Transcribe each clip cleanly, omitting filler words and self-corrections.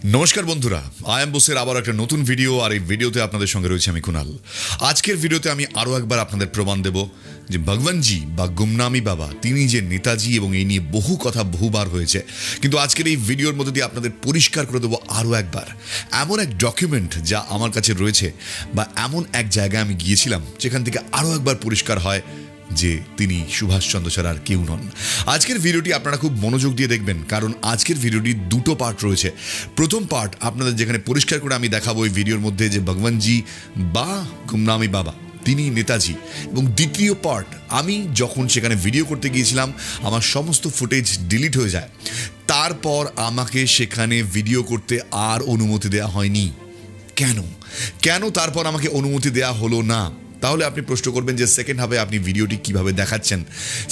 নমস্কার বন্ধুরা, আয়াম বোসের আবার একটা নতুন ভিডিও। আর এই ভিডিওতে আপনাদের সঙ্গে রয়েছে আমি কুনাল। আজকের ভিডিওতে আমি আরও একবার আপনাদের প্রমাণ দেব যে ভগবানজি বা গুমনামি বাবা তিনি যে নেতাজি, এবং এই নিয়ে বহু কথা বহুবার হয়েছে, কিন্তু আজকের এই ভিডিওর মধ্যে দিয়ে আপনাদের পরিষ্কার করে দেবো আরও একবার এমন এক ডকুমেন্ট যা আমার কাছে রয়েছে, বা এমন এক জায়গায় আমি গিয়েছিলাম যেখান থেকে আরও একবার পরিষ্কার হয় যে তিনি সুভাষচন্দ্র ছাড়া আর কেউ নন। আজকের ভিডিওটি আপনারা খুব মনোযোগ দিয়ে দেখবেন, কারণ আজকের ভিডিওটি দুটো পার্ট রয়েছে। প্রথম পার্ট আপনাদের যেখানে পরিষ্কার করে আমি দেখাবো এই ভিডিওর মধ্যে যে ভগবানজি বা গুমনামি বাবা তিনি নেতাজি, এবং দ্বিতীয় পার্ট আমি যখন সেখানে ভিডিও করতে গিয়েছিলাম আমার সমস্ত ফুটেজ ডিলিট হয়ে যায়, তারপর আমাকে সেখানে ভিডিও করতে আর অনুমতি দেওয়া হয়নি। কেন তারপর আমাকে অনুমতি দেওয়া হলো না? তাহলে আপনি প্রশ্ন করবেন যে সেকেন্ড হাফে আপনি ভিডিওটি কিভাবে দেখাচ্ছেন।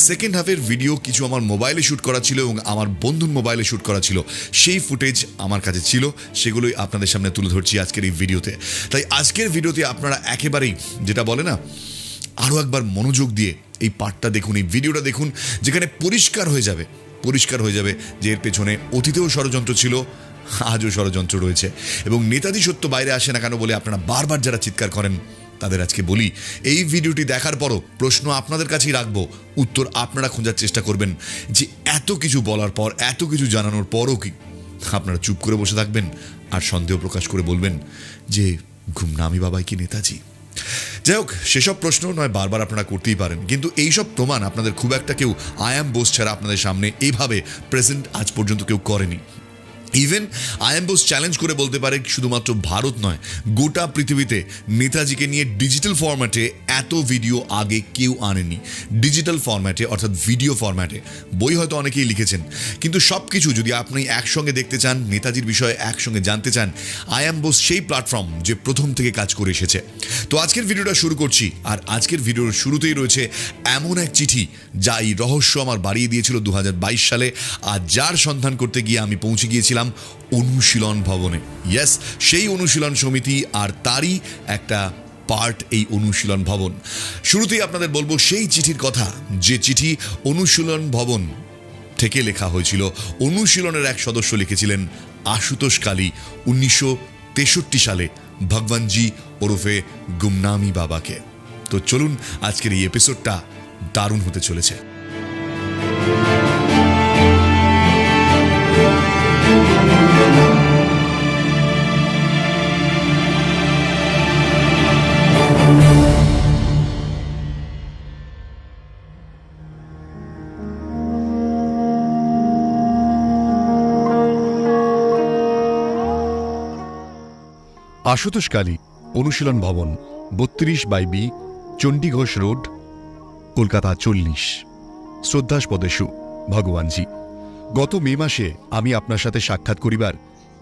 সেকেন্ড হাফের ভিডিও কিছু আমার মোবাইলে শ্যুট করা ছিল এবং আমার বন্ধুর মোবাইলে শ্যুট করা ছিল, সেই ফুটেজ আমার কাছে ছিল, সেগুলোই আপনাদের সামনে তুলে ধরছি আজকের এই ভিডিওতে। তাই আজকের ভিডিওতে আপনারা একেবারেই যেটা বলে না, আরও একবার মনোযোগ দিয়ে এই পার্টটা দেখুন, এই ভিডিওটা দেখুন, যেখানে পরিষ্কার হয়ে যাবে যে এর পেছনে অতীতেও ষড়যন্ত্র ছিল, আজও ষড়যন্ত্র রয়েছে। এবং নেতাজি সত্য বাইরে আসে না কেন বলে আপনারা বারবার যারা চিৎকার করেন তাদের আজকে বলি, এই ভিডিওটি দেখার পরও প্রশ্ন আপনাদের কাছেই রাখবো, উত্তর আপনারা খোঁজার চেষ্টা করবেন যে এত কিছু বলার পর, এত কিছু জানানোর পরও কি আপনারা চুপ করে বসে থাকবেন আর সন্দেহ প্রকাশ করে বলবেন যে গুমনামি বাবাই কি নেতাজি? যাই হোক, সেসব প্রশ্ন নয় বারবার আপনারা করতেই পারেন, কিন্তু এইসব প্রমাণ আপনাদের খুব একটা কেউ আয়াম বোস ছাড়া আপনাদের সামনে এইভাবে প্রেজেন্ট আজ পর্যন্ত কেউ করেনি। ইভেন আয়াম বোস চ্যালেঞ্জ করে বলতে পারে শুধুমাত্র ভারত নয়, গোটা পৃথিবীতে নেতাজিকে নিয়ে ডিজিটাল ফরম্যাটে এত ভিডিও আগে কেউ আনেনি। ডিজিটাল ফরম্যাটে অর্থাৎ ভিডিও ফরম্যাটে বই হয়তো অনেকেই লিখেছেন, কিন্তু সব কিছু যদি আপনি একসঙ্গে দেখতে চান, নেতাজির বিষয়ে একসঙ্গে জানতে চান, আয়াম বোস সেই প্ল্যাটফর্ম যে প্রথম থেকে কাজ করে এসেছে। তো আজকের ভিডিওটা শুরু করছি, আর আজকের ভিডিওর শুরুতেই রয়েছে এমন এক চিঠি যা এই রহস্য আমার বাড়িয়ে দিয়েছিল 2022 সালে, আর যার সন্ধান করতে গিয়ে আমি পৌঁছে গিয়েছিলাম অনুশীলন ভবনে। ইয়েস, সেই অনুশীলন সমিতি আর তারই একটা পার্ট এই অনুশীলন ভবন। শুরুতেই আপনাদের বলবো সেই চিঠির কথা, যে চিঠি অনুশীলন ভবন থেকে লেখা হয়েছিল। অনুশীলনের এক সদস্য লিখেছিলেন আশুতোষ কালী 1963 সালে ভগবানজি ওরফে গুমনামি বাবাকে। তো চলুন, আজকের এই এপিসোডটা দারুণ হতে চলেছে। আশুতোষ কালী, অনুশীলন ভবন, 32/B, চণ্ডীঘোষ রোড, কলকাতা 40। শ্রদ্ধাস্পদেষু ভগবানজি, গত মে মাসে আমি আপনার সাথে সাক্ষাৎ করিবার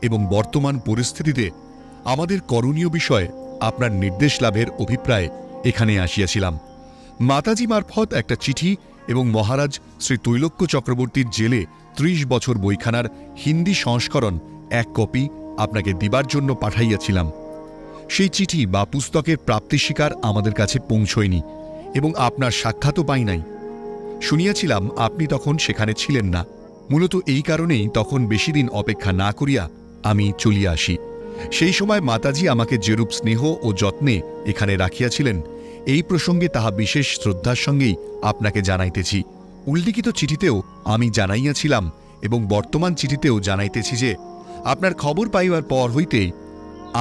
এবং বর্তমান পরিস্থিতিতে আমাদের করণীয় বিষয়ে আপনার নির্দেশ লাভের অভিপ্রায়ে এখানে আসিয়াছিলাম। মাতাজি মারফত একটা চিঠি এবং মহারাজ শ্রী তৈলক্য চক্রবর্তীর জেলে 30 বছর বইখানার হিন্দি সংস্করণ এক কপি আপনাকে দিবার জন্য পাঠাইয়াছিলাম। সেই চিঠি বা পুস্তকের প্রাপ্তি স্বীকার আমাদের কাছে পৌঁছয়নি এবং আপনার সাক্ষাৎও পাই নাই। শুনিয়াছিলাম আপনি তখন সেখানে ছিলেন না। মূলত এই কারণেই তখন বেশি দিন অপেক্ষা না করিয়া আমি চলিয়া আসি। সেই সময় মাতাজি আমাকে যেরূপ স্নেহ ও যত্নে এখানে রাখিয়াছিলেন, এই প্রসঙ্গে তাহা বিশেষ শ্রদ্ধার সঙ্গেই আপনাকে জানাইতেছি। উল্লিখিত চিঠিতেও আমি জানাইয়াছিলাম এবং বর্তমান চিঠিতেও জানাইতেছি যে আপনার খবর পাইবার পর হইতেই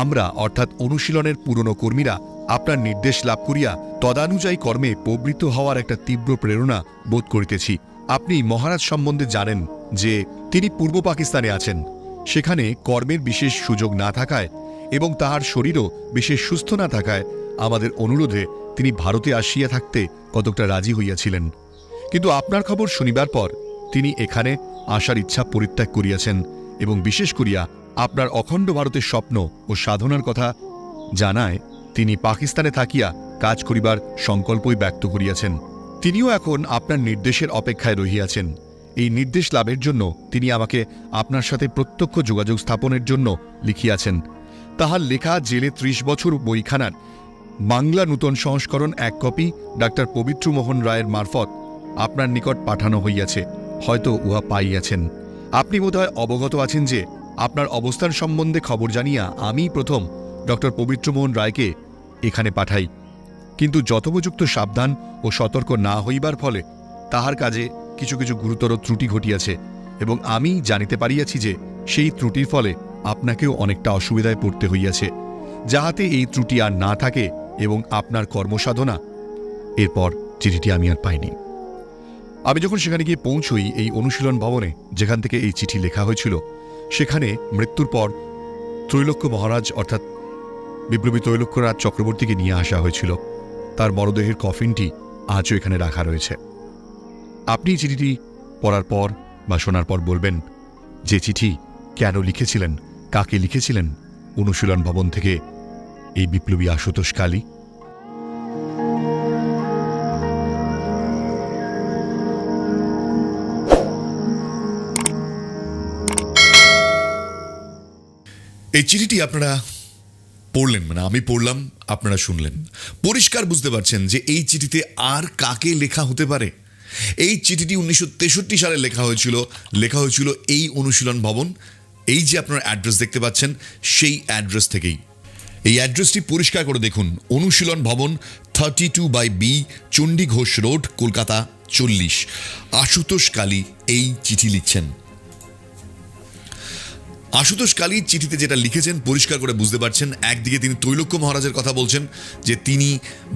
আমরা অর্থাৎ অনুশীলনের পুরনো কর্মীরা আপনার নির্দেশ লাভ করিয়া তদানুযায়ী কর্মে প্রবৃত্ত হওয়ার একটা তীব্র প্রেরণা বোধ করিতেছি। আপনি মহারাজ সম্বন্ধে জানেন যে তিনি পূর্ব পাকিস্তানে আছেন। সেখানে কর্মের বিশেষ সুযোগ না থাকায় এবং তাহার শরীরও বিশেষ সুস্থ না থাকায় আমাদের অনুরোধে তিনি ভারতে আসিয়া থাকতে কতকটা রাজি হইয়াছিলেন, কিন্তু আপনার খবর শুনিবার পর তিনি এখানে আসার ইচ্ছা পরিত্যাগ করিয়াছেন এবং বিশেষ করিয়া আপনার অখণ্ড ভারতের স্বপ্ন ও সাধনার কথা জানায় তিনি পাকিস্তানে থাকিয়া কাজ করিবার সংকল্পই ব্যক্ত করিয়াছেন। তিনিও এখন আপনার নির্দেশের অপেক্ষায় রহিয়াছেন। এই নির্দেশ লাভের জন্য তিনি আমাকে আপনার সাথে প্রত্যক্ষ যোগাযোগ স্থাপনের জন্য লিখিয়াছেন। তাহার লেখা জেলে 30 বছর বইখানার বাংলা নূতন সংস্করণ এক কপি ডাক্তার পবিত্র মোহন রায়ের মারফত আপনার নিকট পাঠানো হইয়াছে। হয়তো উহা পাইয়াছেন। আপনি বোধহয় অবগত আছেন যে আপনার অবস্থান সম্বন্ধে খবর জানিয়া আমি প্রথম ডক্টর পবিত্রমোহন রায়কে এখানে পাঠাই, কিন্তু যথোপযুক্ত সাবধান ও সতর্ক না হইবার ফলে তাহার কাজে কিছু কিছু গুরুতর ত্রুটি ঘটিয়াছে, এবং আমি জানিতে পারিয়াছি যে সেই ত্রুটির ফলে আপনাকেও অনেকটা অসুবিধায় পড়তে হইয়াছে, যাহাতে এই ত্রুটি আর না থাকে এবং আপনার কর্মসাধনা। এরপর চিঠিটি আমি আর পাইনি। আমি যখন সেখানে গিয়ে পৌঁছই এই অনুশীলন ভবনে যেখান থেকে এই চিঠি লেখা হয়েছিল, সেখানে মৃত্যুর পর ত্রৈলোক্য মহারাজ অর্থাৎ বিপ্লবী ত্রৈলোক্যরাজ চক্রবর্তীকে নিয়ে আসা হয়েছিল। তার মরদেহের কফিনটি আজও এখানে রাখা রয়েছে। আপনি চিঠিটি পড়ার পর বা শোনার পর বলবেন যে চিঠি কেন লিখেছিলেন, কাকে লিখেছিলেন অনুশীলন ভবন থেকে এই বিপ্লবী আশুতোষ কালী। এই চিঠিটি আপনারা পড়লেন, মানে আমি পড়লাম, আপনারা শুনলেন, পরিষ্কার বুঝতে পারছেন যে এই চিঠিতে আর কাকে লেখা হতে পারে। এই চিঠিটি 1963 সালে লেখা হয়েছিল এই অনুশীলন ভবন, এই যে আপনারা অ্যাড্রেস দেখতে পাচ্ছেন সেই অ্যাড্রেস থেকেই। এই অ্যাড্রেসটি পরিষ্কার করে দেখুন, অনুশীলন ভবন 32/B চণ্ডী ঘোষ রোড, কলকাতা 40। আশুতোষ কালী এই চিঠি লিখছেন। আশুতোষ কালী চিঠিতে যেটা লিখেছেন পরিষ্কার করে বুঝতে পারছেন, একদিকে তিনি ত্রৈলোক্য মহারাজের কথা বলছেন যে তিনি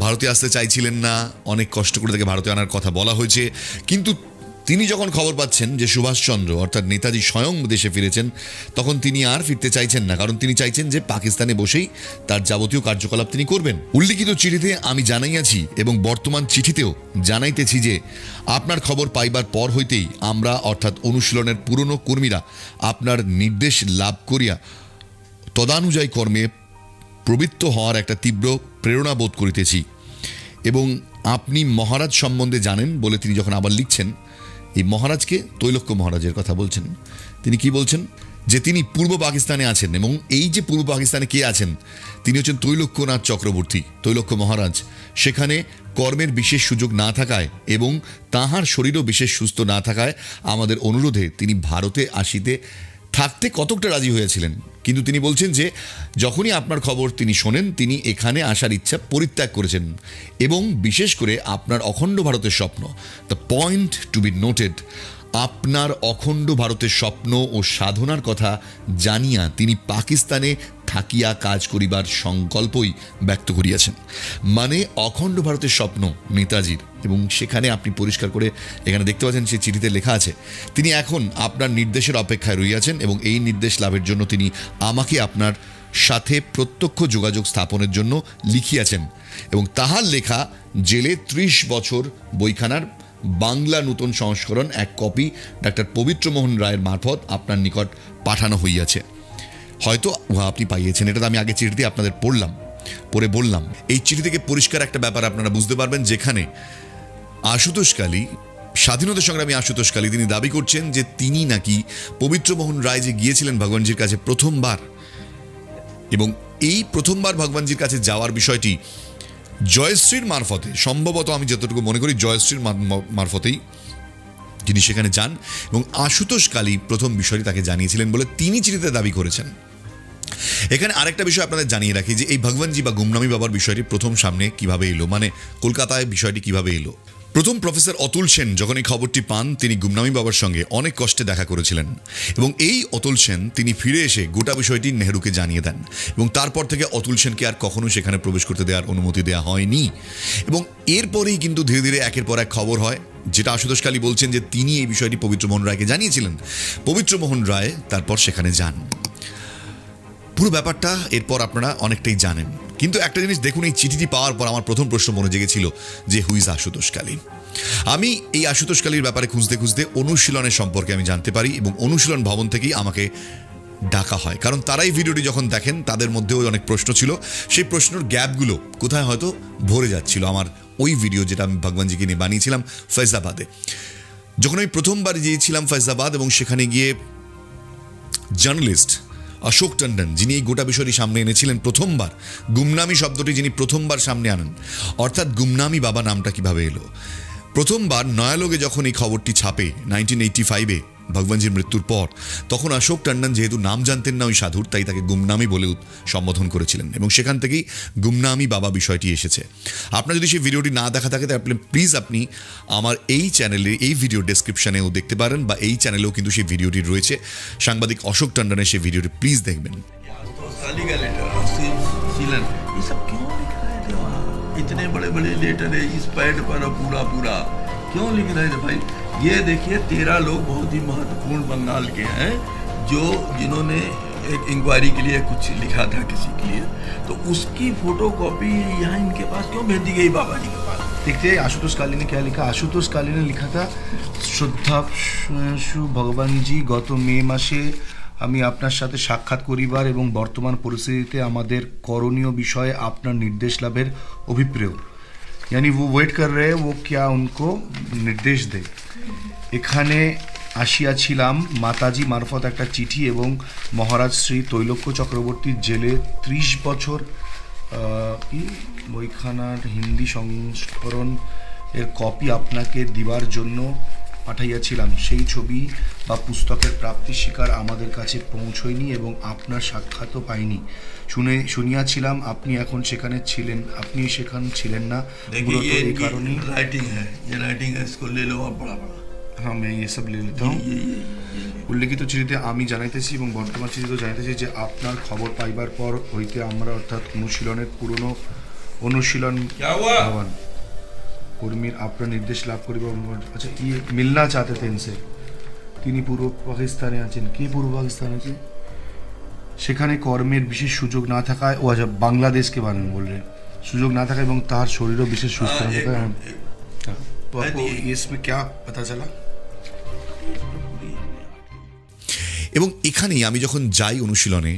ভারতে আসতে চাইছিলেন না, অনেক কষ্ট করে তাকে ভারতে আনার কথা বলা হয়েছে, কিন্তু তিনি যখন খবর পাচ্ছেন যে সুভাষচন্দ্র অর্থাৎ নেতাজি স্বয়ং দেশে ফিরেছেন, তখন তিনি আর ফিরতে চাইছেন না, কারণ তিনি চাইছেন যে পাকিস্তানে বসেই তার যাবতীয় কার্যকলাপ তিনি করবেন। উল্লিখিত চিঠিতে আমি জানাইয়াছি এবং বর্তমান চিঠিতেও জানাইতেছি যে আপনার খবর পাইবার পর হইতেই আমরা অর্থাৎ অনুশীলনের পুরনো কর্মীরা আপনার নির্দেশ লাভ করিয়া তদানুযায়ী কর্মে প্রবৃত্ত হওয়ার একটা তীব্র প্রেরণা বোধ করিতেছি, এবং আপনি মহারাজ সম্বন্ধে জানেন বলে তিনি যখন আবার লিখছেন, এই মহারাজকে ত্রৈলোক্য মহারাজের কথা বলছেন। তিনি কি বলছেন যে তিনি পূর্ব পাকিস্তানে আছেন, এবং এই যে পূর্ব পাকিস্তানে কে আছেন তিনি হচ্ছেন ত্রৈলোক্যনাথ চক্রবর্তী, ত্রৈলোক্য মহারাজ। সেখানে কর্মের বিশেষ সুযোগ না থাকায় এবং তাহার শরীরও বিশেষ সুস্থ না থাকায় আমাদের অনুরোধে তিনি ভারতে আসিতে থাকতে কতকটা রাজি হয়েছিলেন, কিন্তু তিনি বলছেন যে যখনই আপনার খবর তিনি শোনেন তিনি এখানে আসার ইচ্ছা পরিত্যাগ করেছেন, এবং বিশেষ করে আপনার অখণ্ড ভারতের স্বপ্ন, the point to be noted, আপনার অখণ্ড ভারতের স্বপ্ন ও সাধনার কথা জানিয়া তিনি পাকিস্তানে থাকিয়া কাজ করিবার সংকল্পই ব্যক্ত করিয়াছেন। মানে অখণ্ড ভারতের স্বপ্ন নেতাজির, এবং সেখানে আপনি পরিষ্কার করে এখানে দেখতে পাচ্ছেন সেই চিঠিতে লেখা আছে তিনি এখন আপনার নির্দেশের অপেক্ষায় রইয়াছেন, এবং এই নির্দেশ লাভের জন্য তিনি আমাকে আপনার সাথে প্রত্যক্ষ যোগাযোগ স্থাপনের জন্য লিখিয়াছেন, এবং তাহার লেখা জেলে 30 বছর বইখানার বাংলা নূতন সংস্করণ এক কপি ডাক্তার পবিত্রমোহন রায়ের মারফত আপনার নিকট পাঠানো হইয়াছে। হয়তো উহা আপনি পাইয়েছেন। এটা তো আমি আগে চিঠিতে আপনাদের পড়ে বললাম। এই চিঠি থেকে পরিষ্কার একটা ব্যাপার আপনারা বুঝতে পারবেন, যেখানে আশুতোষ কালী, স্বাধীনতা সংগ্রামী আশুতোষ কালী, তিনি দাবি করছেন যে তিনি নাকি পবিত্রমোহন রায় যে গিয়েছিলেন ভগবানজির কাছে প্রথমবার, এবং এই প্রথমবার ভগবানজির কাছে যাওয়ার বিষয়টি জয়শ্রীর মারফতে, সম্ভবত আমি যতটুকু মনে করি জয়শ্রীর মারফতেই তিনি সেখানে যান, এবং আশুতোষ কালী প্রথম বিষয়টি তাকে জানিয়েছিলেন বলে তিনি চিঠিতে দাবি করেছেন। এখানে আরেকটা বিষয় আপনাদের জানিয়ে রাখি যে এই ভগবানজি বা গুমনামী বাবার বিষয়টি প্রথম সামনে কিভাবে এলো, মানে কলকাতায় বিষয়টি কিভাবে এলো। প্রথম প্রফেসর অতুল সেন যখন এই খবরটি পান তিনি গুমনামী বাবার সঙ্গে অনেক কষ্টে দেখা করেছিলেন, এবং এই অতুল সেন তিনি ফিরে এসে গোটা বিষয়টি নেহরুকে জানিয়ে দেন, এবং তারপর থেকে অতুল সেনকে আর কখনো সেখানে প্রবেশ করতে দেওয়ার অনুমতি দেওয়া হয়নি। এবং এরপরেই কিন্তু ধীরে ধীরে একের পর এক খবর হয়, যেটা আশুতোষ কালী বলছেন যে তিনি এই বিষয়টি পবিত্রমোহন রায়কে জানিয়েছিলেন। পবিত্রমোহন রায় তারপর সেখানে যান। পুরো ব্যাপারটা এরপর আপনারা অনেকটাই জানেন, কিন্তু একটা জিনিস দেখুন, এই চিঠিটি পাওয়ার পর আমার প্রথম প্রশ্ন মনে জেগেছিল যে হুইজ আশুতোষ কালী। আমি এই আশুতোষ কালীর ব্যাপারে খুঁজতে খুঁজতে অনুশীলনের সম্পর্কে আমি জানতে পারি, এবং অনুশীলন ভবন থেকেই আমাকে ডাকা হয়, কারণ তারাই ভিডিওটি যখন দেখেন তাদের মধ্যেও অনেক প্রশ্ন ছিল, সেই প্রশ্নের গ্যাপগুলো কোথায় হয়তো ভরে যাচ্ছিল আমার ওই ভিডিও যেটা আমি ভগবানজিকে নিয়ে বানিয়েছিলাম ফৈজাবাদে। যখন আমি প্রথমবার গিয়েছিলাম ফৈজাবাদ, এবং সেখানে গিয়ে জার্নালিস্ট অশোক টন্ডন, যিনি এই গোটা বিষয়টি সামনে এনেছিলেন প্রথমবার, গুমনামি শব্দটি যিনি প্রথমবার সামনে আনেন, অর্থাৎ গুমনামি বাবা নামটা কিভাবে এলো, প্রথমবার নয়ালোকে যখন এই খবরটি ছাপে 1985-এ ভগবানজির মৃত্যুর পর, তখন অশোক টন্ডন যেহেতু নাম জানতেন না ওই সাধুর, তাই তাকে গুমনামি বলে সম্বোধন করেছিলেন এবং সেখান থেকেই গুমনামি বাবা বিষয়টি এসেছে। আপনার যদি সেই ভিডিওটি না দেখা থাকে তাহলে প্লিজ আপনি আমার এই চ্যানেলে এই ভিডিও ডেসক্রিপশনেও দেখতে পারেন, বা এই চ্যানেলেও কিন্তু সেই ভিডিওটি রয়েছে, সাংবাদিক অশোক টন্ডনের সেই ভিডিওটি প্লিজ দেখবেন। ये सब क्यों लिख रहे थे वहाँ? इतने बड़े बड़े लेटर है इस पैड पर पूरा क्यों लिख रहे थे भाई? ये देखिए 13 लोग बहुत ही महत्वपूर्ण बंगाल के हैं जिन्होंने एक इंक्वायरी के लिए कुछ लिखा था किसी के लिए, तो उसकी फोटोकॉपी यहाँ इनके पास क्यों भेज दी गई बाबा जी के पास? देखते हैं आशुतोष काली ने क्या लिखा। आशुतोष काली ने लिखा था, শ্রদ্ধাশু ভগবানজি, গত মে মাসে আমি আপনার সাথে সাক্ষাৎ করিবার এবং বর্তমান পরিস্থিতিতে আমাদের করণীয় বিষয়ে আপনার নির্দেশ লাভের অভিপ্রেয়। यानी वो वेट कर रहे हैं वो क्या उनको निर्देश दे। এখানে আসিয়াছিলাম মাতাজি মারফত একটা চিঠি এবং মহারাজ শ্রী তৈলক্য চক্রবর্তীর জেলে 30 বছর কি বইখানার হিন্দি সংস্করণ এর কপি আপনাকে দিবার জন্য পাঠাইয়াছিলাম। সেই ছবি বা পুস্তকের প্রাপ্তির শিকার আমাদের কাছে পৌঁছয়নি এবং আপনার সাক্ষাৎও পাইনি। শুনিয়াছিলাম আপনি এখন সেখানে ছিলেন, আপনি সেখানে ছিলেন না। देखिए ये राइटिंग है, ये राइटिंग है, इसको ले लो आप बड़ा হ্যাঁ मैं ये सब ले लेता हूँ। উল্লেখিত চিঠিতে আমি জানাইতেছি এবং বর্তমান চিঠিতেও জানাইতেছি যে আপনার খবর পাইবার পর হইতে আমরা অর্থাৎ অনুশীলনের পুরনো অনুশীলন ভবন কর্মীর আপনার নির্দেশ লাভ করিব। আচ্ছা ইয়ে মিলনা চাতে थे इनसे। তিনি পূর্ব পাকিস্তানে আছেন। কি পূর্ব পাকিস্তান আছে? সেখানে কর্মের বিশেষ সুযোগ না থাকায়, ও আচ্ছা বাংলাদেশকে বানান বললেন, সুযোগ না থাকা এবং তার শরীরও বিশেষ সুস্থ না থাকায়। তো আপনি इसमें क्या पता चला? এবং এখানেই আমি যখন যাই অনুশীলনে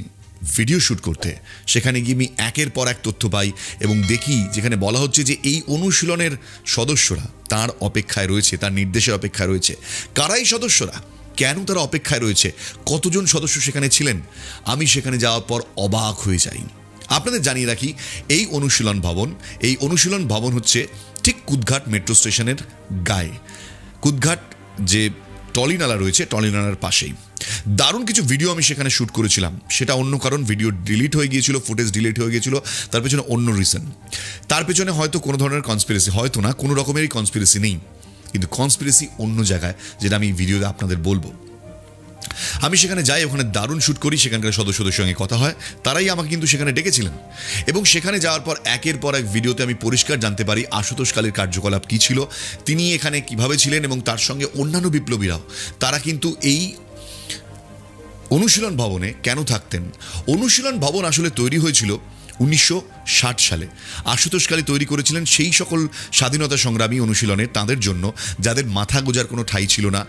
ভিডিও শ্যুট করতে, সেখানে গিয়ে আমি একের পর এক তথ্য পাই এবং দেখি যেখানে বলা হচ্ছে যে এই অনুশীলনের সদস্যরা তার অপেক্ষায় রয়েছে, তার নির্দেশের অপেক্ষায় রয়েছে। কারাই সদস্যরা, কেন তারা অপেক্ষায় রয়েছে, কতজন সদস্য সেখানে ছিলেন, আমি সেখানে যাওয়ার পর অবাক হয়ে যাই। আপনাদের জানিয়ে রাখি, এই অনুশীলন ভবন হচ্ছে ঠিক কুদঘাট মেট্রো স্টেশনের গায়ে। কুদঘাট যে টলিনালা রয়েছে, টলিনালার পাশেই। দারুণ কিছু ভিডিও আমি সেখানে শ্যুট করেছিলাম, সেটা অন্য কারণ ভিডিও ডিলিট হয়ে গিয়েছিল, ফুটেজ ডিলিট হয়ে গিয়েছিল, তার পেছনে অন্য রিজন। তার পেছনে হয়তো কোনো ধরনের কনস্পিরেসি, হয়তো না, কোনো রকমেরই কনস্পিরেসি নেই, কিন্তু কনস্পিরেসি অন্য জায়গায়, যেটা আমি ভিডিওতে আপনাদের বলবো। আমি সেখানে যাই, ওখানে দারুণ শ্যুট করি, সেখানকার সদস্যদের সঙ্গে কথা হয়, তারাই আমাকে কিন্তু সেখানে ডেকেছিলেন। এবং সেখানে যাওয়ার পর একের পর এক ভিডিওতে আমি পরিষ্কার জানতে পারি আশুতোষ কালীর কার্যকলাপ কী ছিল, তিনি এখানে কিভাবে ছিলেন, এবং তার সঙ্গে অন্যান্য বিপ্লবীরাও, তারা কিন্তু এই অনুশীলন ভবনে কেন থাকতেন। অনুশীলন ভবন আসলে তৈরি হয়েছিল 1960 সালে। আশুতোষ কালী তৈরি করেছিলেন সেই সকল স্বাধীনতা সংগ্রামী অনুশীলনে তাদের জন্য যাদের মাথা গোজার কোনো ঠাঁই ছিল না,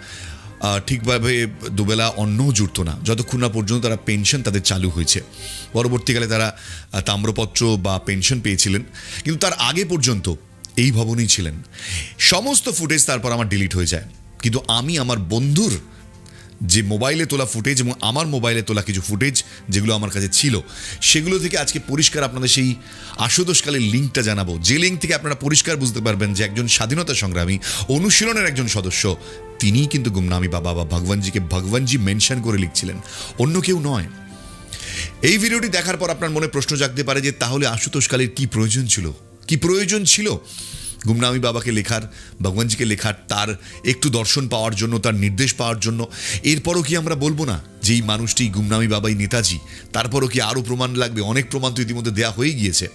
ঠিকভাবে দুবেলা অন্নও জুটত না, যতক্ষণ না পর্যন্ত তারা পেনশন তাদের চালু হয়েছে। পরবর্তীকালে তারা তাম্রপত্র বা পেনশন পেয়েছিলেন, কিন্তু তার আগে পর্যন্ত এই ভবনেই ছিলেন। সমস্ত ফুটেজ তারপর আমার ডিলিট হয়ে যায়, কিন্তু আমি আমার বন্ধুর যে মোবাইলে তোলা ফুটেজ এবং আমার মোবাইলে তোলা কিছু ফুটেজ যেগুলো আমার কাছে ছিল, সেগুলো থেকে আজকে পরিষ্কার আপনাদের সেই আশুতোষ কালীর লিঙ্কটা জানাবো, যে লিঙ্ক থেকে আপনারা পরিষ্কার বুঝতে পারবেন যে একজন স্বাধীনতা সংগ্রামী, অনুশীলনের একজন সদস্য, তিনিই কিন্তু গুমনামি বাবা বা ভগবানজিকে ভগবানজি মেনশন করে লিখছিলেন, অন্য কেউ নয়। এই ভিডিওটি দেখার পর আপনার মনে প্রশ্ন জাগতে পারে যে তাহলে আশুতোষ কালীর কি প্রয়োজন ছিল গুমনামি বাবাকে লেখার, ভগবানজিকে লেখার, তার একটু দর্শন পাওয়ার জন্য, তার নির্দেশ পাওয়ার জন্য। এরপরও কি আমরা বলবো না যে এই মানুষটি গুমনামি বাবাই নেতাজি? তারপরও কি আরও প্রমাণ লাগবে? অনেক প্রমাণ তো ইতিমধ্যে দেওয়া হয়ে গিয়েছে।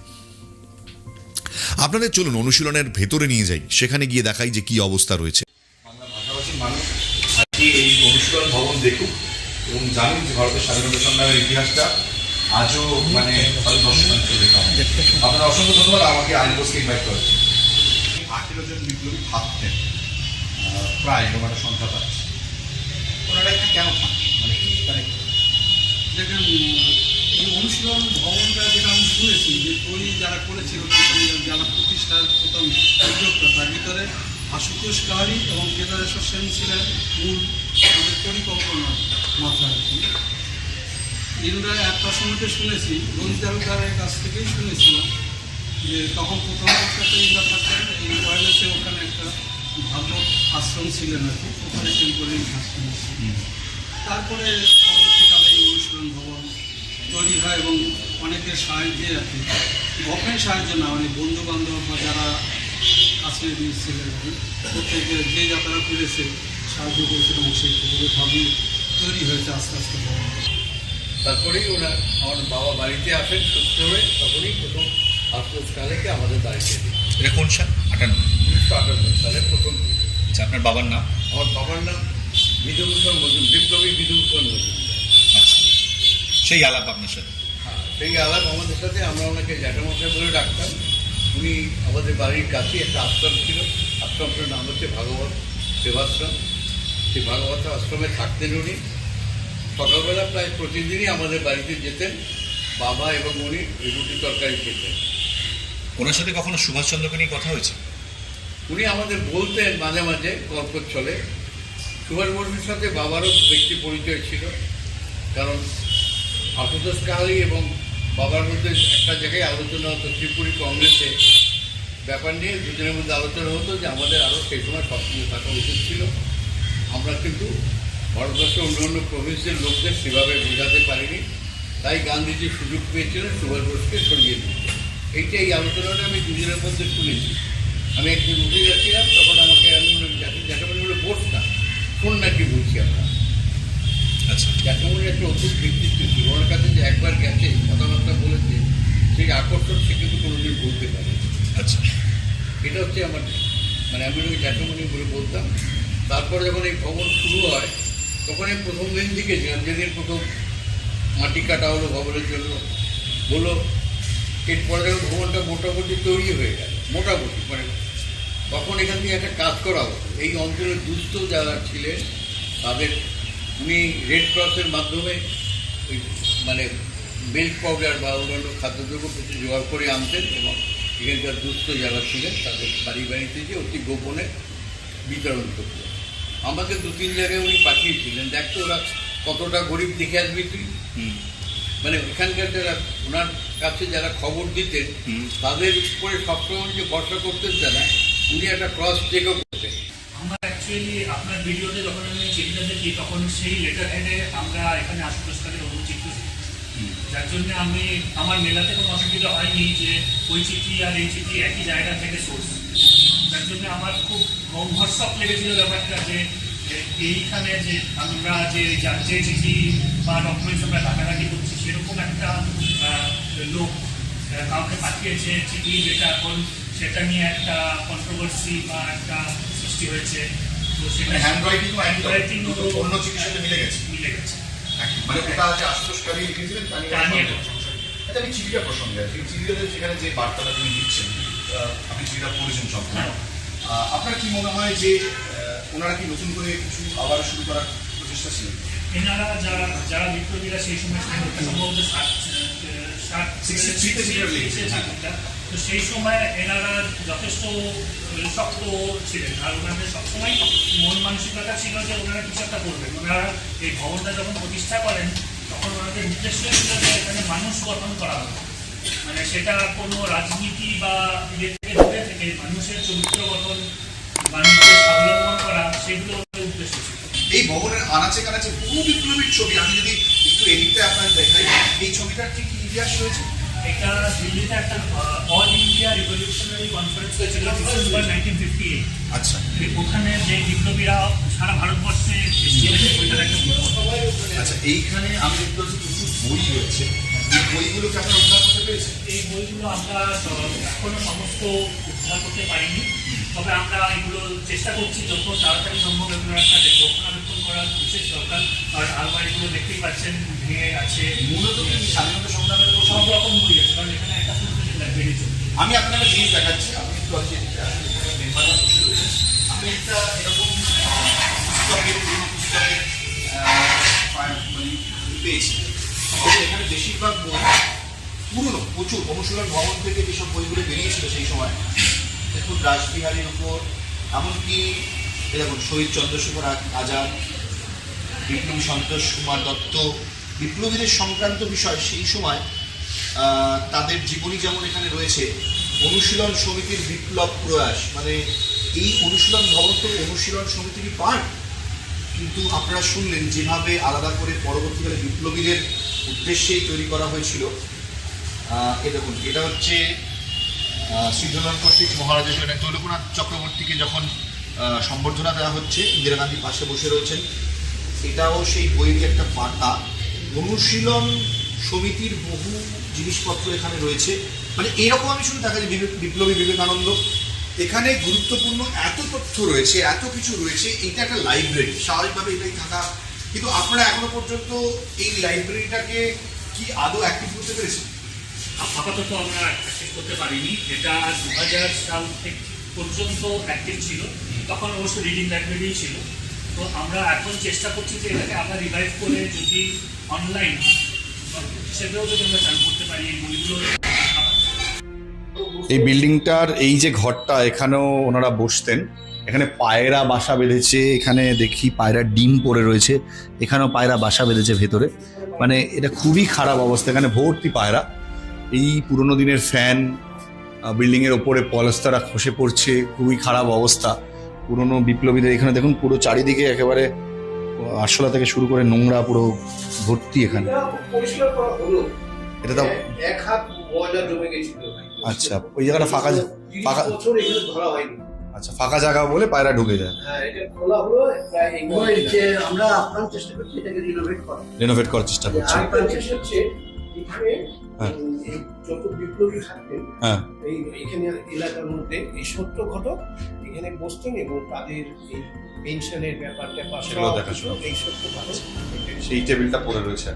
আপনাদের চলুন অনুশীলনের ভেতরে নিয়ে যাই, সেখানে গিয়ে দেখাই যে কি অবস্থা রয়েছে। বাংলা ভাষাভাষী মানুষ আজকে এই অনুশীলন ভবন দেখুক এবং জানুন যে ভারতের স্বাধীনতা সংগ্রামের ইতিহাসটা আজও মানে দর্শনার্থী দেখা হয়। আপনার অসংখ্য ধন্যবাদ আমাকে আইনবোসকে ইনভাইট করেছেন। 18 জন বিপ্লবী থাকতেন প্রায়, এরকম একটা সংখ্যা পাচ্ছি। ওনারা এখানে কেন থাকতেন, মানে কি দেখেন, এই অনুশীলন ভবনটা যেটা আমি শুনেছি যে তৈরি যারা করেছিল, যারা প্রতিষ্ঠার প্রথম উদ্যোক্তা, তার ভিতরে আশুতোষ কালী এবং কেদারেশ্বর সেন ছিলেন মূল আমাদের পরিকল্পনার মাথা আর কি। এগুলো একটা সময়তে শুনেছি, রঞ্জিতারুদারের কাছ থেকেই শুনেছিলাম যে তখন প্রথম অবস্থাতে এরা থাকতেন এই ওয়ারলেসে, ওখানে একটা ভাগবত আশ্রম ছিলেন আর কি, ওখানে টেম্পোরারি থাকতেন। তারপরে পরবর্তীকালে এই অনুশীলন ভবন তৈরি হয় এবং অনেকের সাহায্যে আর কি, গভর্নমেন্ট সাহায্য না, মানে বন্ধু বান্ধব বা যারা কাছে ছিলেন আর কি, প্রত্যেকে যে যাতায়াত করেছে সাহায্য করেছে এবং সেইভাবে তৈরি হয়েছে আস্তে আস্তে ভবন। তারপরেই ওরা আমার বাবা বাড়িতে আসেন সুস্থ হয়ে, তখনই প্রথম আফসোসকালেকে আমাদের বাড়িতে দিই। এটা কোন সাল? 58। 1958 সালে প্রথম দিন। আচ্ছা, আপনার বাবার নাম? আমার বাবার নাম বিধুভূষণ মজুমদার, বিপ্লবী বিধুভূষণ মজুমদার। আচ্ছা, সেই আলাপ আপনার সাথে? হ্যাঁ, সেই আলাপ আমাদের সাথে, আমরা ওনাকে জ্যাঠামশাই বলে ডাকতাম। উনি আমাদের বাড়ির কাছে একটা আশ্রম ছিল, আশ্রমটার নাম হচ্ছে ভাগবত সেবাশ্রম। সেই ভাগবত আশ্রমে থাকতেন উনি। সকালবেলা প্রায় প্রতিদিনই আমাদের বাড়িতে যেতেন, বাবা এবং উনি রুটি তরকারি খেতেন। ওনার সাথে কখনো সুভাষচন্দ্রকে নিয়ে কথা হয়েছে? উনি আমাদের বলতেন মাঝে মাঝে গল্পের ছলে। সুভাষ বসুর সাথে বাবারও ব্যক্তি পরিচয় ছিল, কারণ আশুতোষ কাহালি এবং বাবার মধ্যে একটা জায়গায় আলোচনা হতো, ত্রিপুরী কংগ্রেসে ব্যাপার নিয়ে দুজনের মধ্যে আলোচনা হতো যে আমাদের আরও সেই সময় সক্রিয় থাকা উচিত ছিল। আমরা কিন্তু ভারতবর্ষের অন্যান্য প্রভিন্সের লোকদের সেভাবে বোঝাতে পারিনি, তাই গান্ধীজি সুযোগ পেয়েছিলেন সুভাষ বোসকে সরিয়ে দিতে। এইটা, এই আলোচনাটা আমি দুজনের মধ্যে শুনেছি। আমি একদিন উঠে যাচ্ছিলাম, তখন আমাকে আমি জ্যাঠামণি বলে, বোস না, শোন না কি বলছি আমরা। আচ্ছা, জ্যাঠামণির একটা অদ্ভুত ব্যক্তিত্ব ছিল, ওনার কাছে যে একবার গেছে, কথাবার্তা বলেছে, সেই আকর্ষণ সে কিন্তু কোনোদিন বলতে পারে। আচ্ছা, এটা হচ্ছে আমার, মানে আমি ওই জ্যাঠামণি বলে বলতাম। তারপরে যখন এই ভবন শুরু হয়, তখন আমি প্রথম দিন দিকেছিলাম, যেদিন প্রথম মাটি কাটা হলো ভবনের জন্য, বললো এরপরে যখন ভবনটা মোটামুটি তৈরি হয়ে গেল, মোটামুটি মানে তখন এখান থেকে একটা কাজ করা হতো। এই অঞ্চলের দুস্থ যারা ছিলেন তাদের উনি রেড ক্রসের মাধ্যমে ওই মানে মিল্ক পাউডার বা অন্যান্য খাদ্যদ্রব্য কিছু জোগাড় করে আনতেন এবং এখানকার দুস্থ যারা ছিলেন তাদের বাড়ি বাড়িতে যে অতি গোপনে বিতরণ করতেন। আমাকে 2-3 জায়গায় উনি পাঠিয়েছিলেন, দেখতো ওরা কতটা গরিব দেখে আসবি তুই। মানে এখানকার যারা ওনার কাছে যারা খবর দিতেন তাদের উপরে সবসময় যে ভরসা করতেন তারা, উনি একটা ক্রস চেকও করতেন। আমরা অ্যাকচুয়ালি আপনার ভিডিওতে যখন আমি চিঠিটা দেখি, তখন সেই লেটার হেডে আমরা এখানে আশুতোষ কালের অনুচিত, যার জন্য আমি আমার মেলাতে কোনো অসুবিধা হয়নি যে ওই চিঠি আর এই চিঠি একই জায়গা থেকে সোর্স। যার জন্য আমার খুব ভরসক লেগেছিল ব্যাপারটা যে এইখানে যে আমরা যে চিঠি বা ডকুমেন্টস আমরা ঘাটাঘাটি করছি, সেরকম একটা লোক কাউকে পাঠিয়েছে চিঠি, যেটা এখন সেটা নিয়ে একটা কন্ট্রোভার্সি বা একটা সৃষ্টি হয়েছে। তো সেটা হ্যান্ডরাইটিং অন্য চিঠির সাথে মিলে গেছে। মানে ওটা যে আশুতোষ কালী লিখেছিলেন তা নিয়ে। আচ্ছা, আমি চিঠিটা প্রসঙ্গে আছি, চিঠিটাতে যেখানে যে বার্তাটা তিনি দিচ্ছেন, আপনি চিঠিটা পড়েছেন সম্পূর্ণ। আপনার কি মনে হয় যে ওনারা কি নতুন করে কিছু আবার শুরু করার প্রচেষ্টা ছিল? এনারা যারা বিপ্লবীরা সেই সময় সম্ভবত 63 তো সেই সময় এনারা যথেষ্ট শক্ত ছিলেন, আর ওনাদের সবসময় মন মানসিকতা ছিল যে ওনারা কিছু একটা করবেন। ওনারা এই ভবনটা যখন প্রতিষ্ঠা করেন, তখন ওনাদের উদ্দেশ্য ছিল যে এখানে মানুষ গঠন করা হবে, মানে সেটা কোনো রাজনীতি বা ইয়ে থেকে দূরে থেকে মানুষের চরিত্র গঠন, মানুষের স্বাবলম্বন করা, সেগুলো ওদের উদ্দেশ্য ছিল। এই ভবনের আনাচে কানাচে বহু বিপ্লবীর ছবি, আমি যদি একটু এদিকটা আপনার দেখাই, এই ছবিটার কি ইতিহাস রয়েছে? এটা দিল্লিতে একটা অল ইন্ডিয়া রিভলিউশনারি কনফারেন্স হয়েছিল ডিসেম্বর 1958। আচ্ছা, ওখানে যে বিপ্লবীরা সারা ভারতবর্ষে এসেছিলেন, ওইটার একটা আচ্ছা, এইখানে আমি দেখতে পাচ্ছি প্রচুর বই রয়েছে। এই বইগুলোকে আপনারা উদ্ধার করতে পেরেছেন? এই বইগুলো আমরা এখনো সমস্ত উদ্ধার করতে পারিনি, তবে আমরা এগুলো চেষ্টা করছি যত তাড়াতাড়ি সম্ভব এগুলো একটা রক্ষণাবেক্ষণ করার বিশেষ দরকার। আর আলমারিগুলো দেখতেই পাচ্ছেন ভেঙে আছে। মূলত কি স্বাধীনতা সংগ্রামের উপর সব রকম বই আছে, কারণ এখানে একটা লাইব্রেরি চলছে। আমি আপনাকে একটা জিনিস দেখাচ্ছি, আপনি একটু আছে মেম্বাররা বসে রয়েছেন, আমি একটা এরকম পুস্তকের পেয়েছি। এখানে বেশিরভাগ বই পুরনো, প্রচুর অনুশীলন ভবন থেকে যেসব বইগুলো বেরিয়েছিল সেই সময়, দেখুন রাসবিহারীর উপর, এমনকি দেখুন শহীদ চন্দ্রশেখর আজাদ, বিপ্লবী সন্তোষ কুমার দত্ত, বিপ্লবীদের সংক্রান্ত বিষয় সেই সময় তাদের জীবনী যেমন এখানে রয়েছে। অনুশীলন সমিতির বিপ্লব প্রয়াস, মানে এই অনুশীলন ভবন তো অনুশীলন সমিতিরই পার্ট, কিন্তু আপনারা শুনলেন যেভাবে আলাদা করে পরবর্তীকালে বিপ্লবীদের উদ্দেশ্যেই তৈরি করা হয়েছিল। এ দেখুন, এটা হচ্ছে শ্রীধরন কর্তৃক মহারাজের জন্য তৈলকুনাথ চক্রবর্তীকে যখন সম্বর্ধনা দেওয়া হচ্ছে, ইন্দিরা গান্ধী পাশে বসে রয়েছেন। এটাও সেই বইয়েরই একটা পাতা। অনুশীলন সমিতির বহু জিনিসপত্র এখানে রয়েছে, মানে এরকম আমি শুনে দেখা যায় বিপ্লবী বিবেকানন্দ। এখানে গুরুত্বপূর্ণ এত তথ্য রয়েছে, এত কিছু রয়েছে। এটা একটা লাইব্রেরি, স্বাভাবিকভাবে এটাই থাকা, কিন্তু আপনারা এখনো পর্যন্ত এই লাইব্রেরিটাকে কি আদৌ অ্যাক্টিভ করতে পেরেছেন? আপাতত আমরা অ্যাক্টিভ করতে পারিনি। এটা 2000 সাল থেকে পর্যন্ত অ্যাক্টিভ ছিল, তখন অবশ্য রিডিং লাইব্রেরি ছিল। তো আমরা এখন চেষ্টা করছি যে এটাকে আবার রিভাইভ করে যদি অনলাইন হিসেবেও যদি আমরা চালু করতে পারি এই বইগুলো। এই বিল্ডিংটার এই যে ঘরটা, এখানেও ওনারা বসতেন। এখানে পায়রা বাসা বেঁধেছে, এখানে দেখি পায়রার ডিম পড়ে রয়েছে, এখানেও পায়রা বাসা বেঁধেছে ভেতরে। মানে এটা খুবই খারাপ অবস্থা, এখানে ভর্তি পায়রা। এই পুরোনো দিনের ফ্যান, বিল্ডিংয়ের ওপরে পলস্তারা খসে পড়ছে, খুবই খারাপ অবস্থা। পুরনো বিপ্লবীদের এখানে দেখুন পুরো চারিদিকে একেবারে আরশোলা থেকে শুরু করে নোংরা পুরো ভর্তি এখানে। পরিষ্কার করা হলো, এটা তো এক হাত ময়লা জমে গেছিল। আচ্ছা, ওই জায়গাটা ফাঁকা ফাঁকা, বছর এখানে ধরা হয়নি। আচ্ছা, ফাঁকা জায়গা বলে পায়রা ঢুকে যায়। হ্যাঁ, এটা খোলা হলো প্রায় যে আমরা আপ্রাণ চেষ্টা করছি এটাকে রিনোভেট করা। রেনোভেট করার চেষ্টা করছে। আপ্রাণ চেষ্টা হচ্ছে এখানে হ্যাঁ। এই যত বিপ্লবী থাকতেন হ্যাঁ, এই এখানে এলাকার মধ্যে এই সত্য ঘটক এখানে বসতেন এবং তাদের এই পেনশনের ব্যাপারটা সেগুলো দেখাশোনা। এই সত্য ঘটক সেই টেবিলটা পড়ে রয়েছে।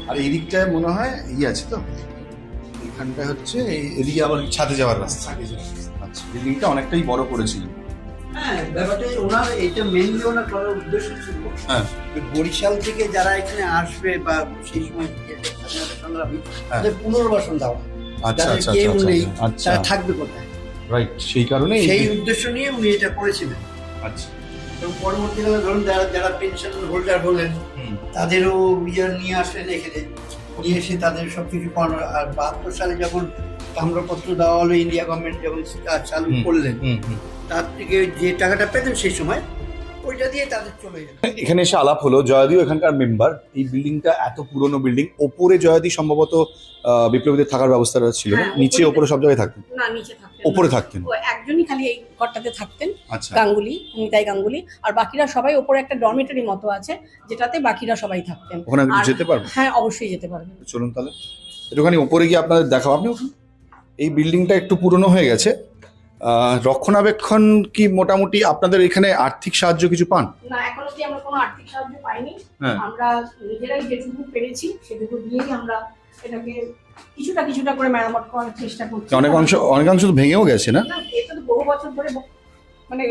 আর এই দিকটায় মনে হয় আছে তো, এখানটা হচ্ছে এদিকে আবার ছাদে যাওয়ার রাস্তা। আচ্ছা, বিল্ডিংটা অনেকটাই বড় করেছিল। হ্যাঁ, ব্যাপারটা ওনার এটা মেনলি ওনার করার উদ্দেশ্য ছিল হ্যাঁ, বরিশাল থেকে যারা এখানে আসবে বা সেই সময় স্বাধীনতা সংগ্রামী হ্যাঁ। তাদের পুনর্বাসন দেওয়া, আচ্ছা যাদের আচ্ছা কেউ নেই আচ্ছা, তারা থাকবে কোথায়, রাইট, সেই কারণে সেই উদ্দেশ্য নিয়ে উনি এটা করেছিলেন। আচ্ছা, এবং পরবর্তীকালে ধরুন যারা যারা পেনশন হোল্ডার হলেন তাদেরও নিয়ে আসলেন এখানে, নিয়ে এসে তাদের সবকিছু করানো। আর 72 সালে যখন তাম্রপত্র দেওয়া হলো, ইন্ডিয়া গভর্নমেন্ট যখন কাজ চালু করলেন, তার থেকে যে টাকাটা পেতেন সেই সময় ওইটা দিয়ে তাদের চলে যেত। এখানে এসে আলাপ হলো। জয়াদিও এখানকার মেম্বার। এই বিল্ডিংটা এত পুরনো বিল্ডিং, ওপরে জয়াদি সম্ভবত বিপ্লবীদের থাকার ব্যবস্থা ছিল না, হ্যাঁ, নিচে ওপরে সব জায়গায় থাকতেন। না, নিচে থাকতেন, ওপরে থাকতেন। ও একজনই খালি এই ঘরটাতে থাকতেন, আচ্ছা, গাঙ্গুলি, নিতাই গাঙ্গুলি। আর বাকিরা সবাই ওপরে একটা ডরমিটরি মতো আছে যেটাতে বাকিরা সবাই থাকতেন। ওখানে আমি আর- যেতে পারবো? হ্যাঁ, অবশ্যই যেতে পারবেন। চলুন তাহলে একটুখানি ওপরে গিয়ে আপনাদের দেখাও। আপনি উঠুন। এই বিল্ডিংটা একটু পুরনো হয়ে গেছে। রক্ষণাবেক্ষণ কি মোটামুটি আপনাদের এখানে আর্থিক সাহায্য কিছু পান? না, এখন অবধি আমরা কোনো আর্থিক সাহায্য পাইনি। হ্যাঁ। আমরা নিজেরাই যেটুকু পেরেছি সেটুকু দিয়েই আমরা এটাকে কিছুটা কিছুটা করে মেরামত করার চেষ্টা করছি। অনেকাংশ তো ভেঙেও গেছে না? না, এটা তো বহু বছর ধরে মানে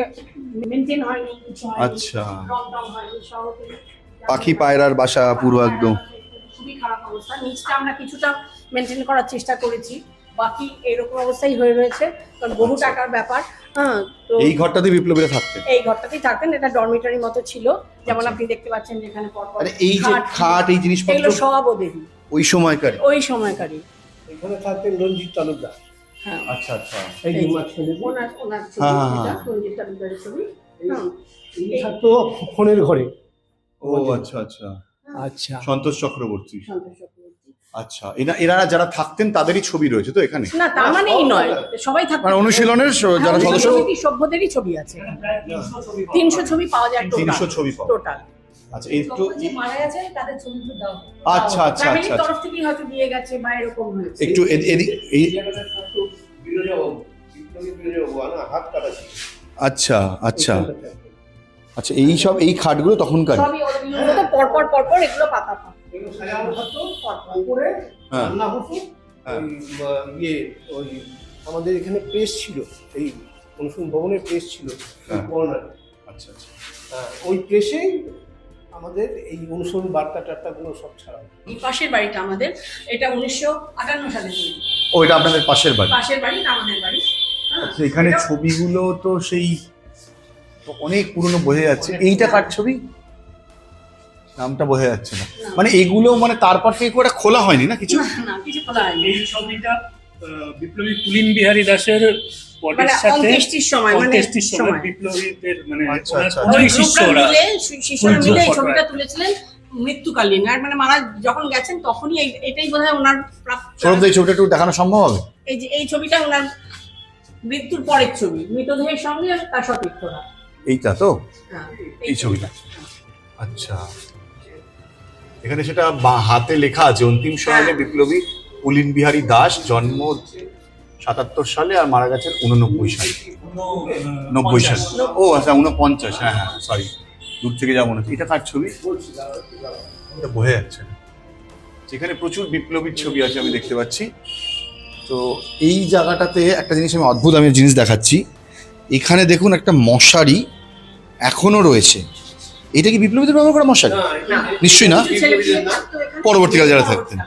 মেনটেন হয়নি, কিছু হয়নি, আচ্ছা। রং টং হয়নি, শহরে পাখি পায়রার বাসা পুরো একদম। খুবই খারাপ অবস্থা। নিচটা আমরা কিছুটা মেনটেন করার চেষ্টা করেছি, বাকি এরকম অবস্থাই হয়ে রয়েছে, কারণ বহু আচ্ছা। টাকার ব্যাপার। হ্যাঁ, তো এই ঘরটাতে বিপ্লবীরা থাকতেন? এই ঘরটাতেই থাকতেন। এটা ডরমিটরি মতো ছিল, যেমন আচ্ছা। আপনি দেখতে পাচ্ছেন যেখানে পরপর আরে এই যে খাট, এই জিনিসপত্র এগুলো সব ওদেরই, ওই সময়কার? ওই সময়কারই। এখানে থাকতেন রঞ্জিত তালুকদার। হ্যাঁ, আচ্ছা আচ্ছা। এই এই যে, আমার ছেলে ওনার ছবি, হ্যাঁ, হ্যাঁ, এটা হ্যাঁ। রঞ্জিত তালুকদারের ছবি। হ্যাঁ, এই থাকতো ফোনের ঘরে। ও আচ্ছা আচ্ছা, আচ্ছা, সন্তোষ চক্রবর্তী। সন্তোষ চক্রবর্তী। আচ্ছা, এরা যারা থাকতেন তাদেরই ছবি রয়েছে তো এখানে? না, তার মানেই নয় সবাই থাকতেন। মানে অনুশীলনের যারা হ্যাঁ, সদস্য? সভ্যদেরই ছবি আছে, প্রায় 300 ছবি পাওয়া 300 ছবি পাওয়া যায় 300 ছবি পাওয়া। টোটাল। আচ্ছা, একটু যে মারা গেছে তাদের ছবিগুলো দাও। আচ্ছা আচ্ছা ফ্যামিলির আচ্ছা, তরফ থেকেই হয়তো দিয়ে গেছে বা এরকম হয়েছে। একটু এদিক এই জায়গাটা থাকতো বিরোজাবাবু, বিপ্লবী বিরোজাবাবু, হাত কাটা ছিল। আচ্ছা আচ্ছা আচ্ছা, এই খাটগুলো তখনকার? সবই ওগুলো তো পরপর পরপর এগুলো পাতা পাতা। এগুলো সাজানো থাকতো, উপরে হ্যাঁ। রান্না হতো। হ্যাঁ। ওই আমাদের এখানে প্রেস ছিল, এই অনুশীলন ভবনের প্রেস ছিল হ্যাঁ। কর্নারে। আচ্ছা আচ্ছা, ওই প্রেসেই আমাদের এই অনুসরণ বার্তাগুলো সব ছাড়া। এই পাশের বাড়িটা আমাদের, এটা 1958 সালে তৈরি। ও এটা আপনাদের পাশের বাড়ি? পাশের বাড়ি, আমাদের বাড়ি। হ্যাঁ। আচ্ছা, এখানে ছবিগুলো তো সেই তো অনেক পুরনো বোঝা যাচ্ছে। এইটা কার ছবি? নামটা বোঝা যাচ্ছে না। মানে এগুলো মানে তারপর থেকে ওটা খোলা হয়নি না কিছু? না, কিছু খোলা হয়নি। এই ছবিটা বিপ্লবী পুলিন বিহারী দাসের বডির মানে সাথে অন্ত্যেষ্টির সময়, মানে অন্ত্যেষ্টির সময় সময়। বিপ্লবীদের মানে আচ্ছা, ওনার আচ্ছা, ওই ওই শিষ্যরা গ্রুপটা মিলে, শিষ্যরা মিলে এই ফুল ছবিটা ফটো তুলেছিলেন মৃত্যুকালীন। আর মানে মারা যখন গেছেন তখনই এটাই বোধহয় ওনার সৌরভ এই ছবিটা একটু দেখানো সম্ভব হবে? এই যে এই ছবিটা ওনার মৃত্যুর পরের ছবি, মৃতদেহের সঙ্গে তার সতীর্থরা। এইটা তো হ্যাঁ, এই ছবিটা। আচ্ছা, এখানে সেটা হাতে লেখা আছে অন্তিম সকালে বিপ্লবী পুলিন বিহারী দাস, জন্ম ৭৭ সালে আর মারা গেছেন 89 সালে। 90 সালে, ও আচ্ছা 49, হ্যাঁ হ্যাঁ সরি, দূর থেকে যা মনে হচ্ছে। এটা কার ছবি? এটা বোঝা যাচ্ছে না। যেখানে প্রচুর বিপ্লবীর ছবি আছে আমি দেখতে পাচ্ছি। তো এই জায়গাটাতে একটা জিনিস আমি অদ্ভুত জিনিস দেখাচ্ছি। এখানে দেখুন একটা মশারি এখনো রয়েছে। এটা কি বিপ্লবীদের ব্যবহার করা মশারি? নিশ্চয়ই না, ছেলেপিলে থাকতো এখানে। পরবর্তীকালে যারা থাকতেন।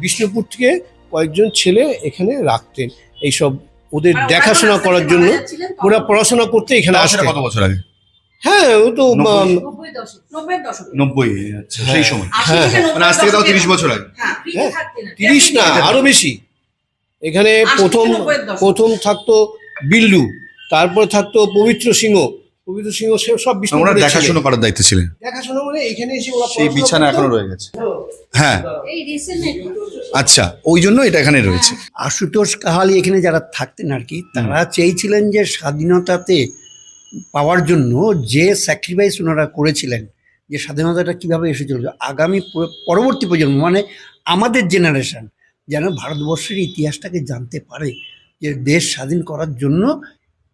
বিষ্ণুপুর থেকে কয়েকজন ছেলে এখানে রাখতেন এইসব ওদের মানে ওরা দেখাশোনা যখন করার আস্তে জন্য। আস্তে মারা যাচ্ছিলেন তখন- ওরা পড়াশোনা করতে এখানে সেটা আসতেন। কত বছর আগে? হ্যাঁ, ও তো 90-এর দশকে। 90, আচ্ছা সেই সময়। 80 থেকে 90 মানে আজ থেকে তাও 30 বছর আগে। হ্যাঁ, হ্যাঁ, থাকতেন না। 30 না আরো বেশি। এখানে 80 প্রথম থেকে 90-এর দশক। প্রথম থাকতো বিল্লু, তারপর থাকতো পবিত্র সিংহ। পবিত্র সিংহ সে সব ওনারা বিষ্ণুপুরে ছিলেন। দেখাশোনা করার দায়িত্ব ছিলেন। দেখাশোনা মানে এখানে এসে ওরা সেই পড়াশোনা বিছানা করতো। এখনো রয়ে গেছে। হ্যাঁ, এই রিসেন্ট আচ্ছা, ওই জন্য এটা এখানে রয়েছে। আশুতোষ কাহালি এখানে যারা থাকতেন আর কি, তারা চেয়েছিলেন যে স্বাধীনতাতে পাওয়ার জন্য যে স্যাক্রিফাইস ওনারা করেছিলেন, যে স্বাধীনতাটা কিভাবে এসেছিল, আগামী পরবর্তী প্রজন্ম মানে আমাদের জেনারেশন যেন ভারতবর্ষের ইতিহাসটাকে জানতে পারে যে দেশ স্বাধীন করার জন্য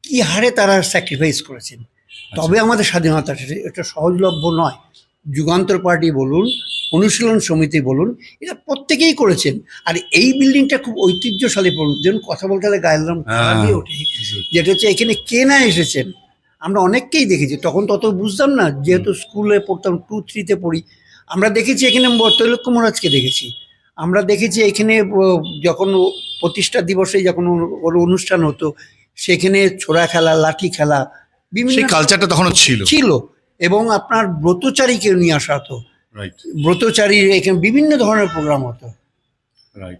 কি হারে তারা স্যাক্রিফাইস করেছেন, তবে আমাদের স্বাধীনতা। এটা সহজলভ্য নয়। যুগান্তর পার্টি বলুন, অনুশীলন সমিতি বলুন, এটা প্রত্যেকেই করেছেন। আর এই বিল্ডিংটা খুব ঐতিহ্যশালী। যেমন কথা বলতে গেলে গায়েলাম দিয়ে ওঠে, যেটা হচ্ছে এখানে কে না এসেছেন। আমরা অনেককেই দেখেছি, তখন তত বুঝতাম না, যেহেতু স্কুলে পড়তাম, 2-3-তে পড়ি। আমরা দেখেছি এখানে তৈলক্য মহারাজকে দেখেছি, আমরা দেখেছি এখানে যখন প্রতিষ্ঠা দিবসে যখন ওর অনুষ্ঠান হতো, সেখানে ছোড়া খেলা, লাঠি খেলা, বিভিন্ন সেই কালচারটা তখনও ছিল। ছিল। এবং আপনার ব্রতচারীকে নিয়ে আসা হতো, রাইট, ব্রতচারী এখানে বিভিন্ন ধরনের প্রোগ্রাম হতো। রাইট।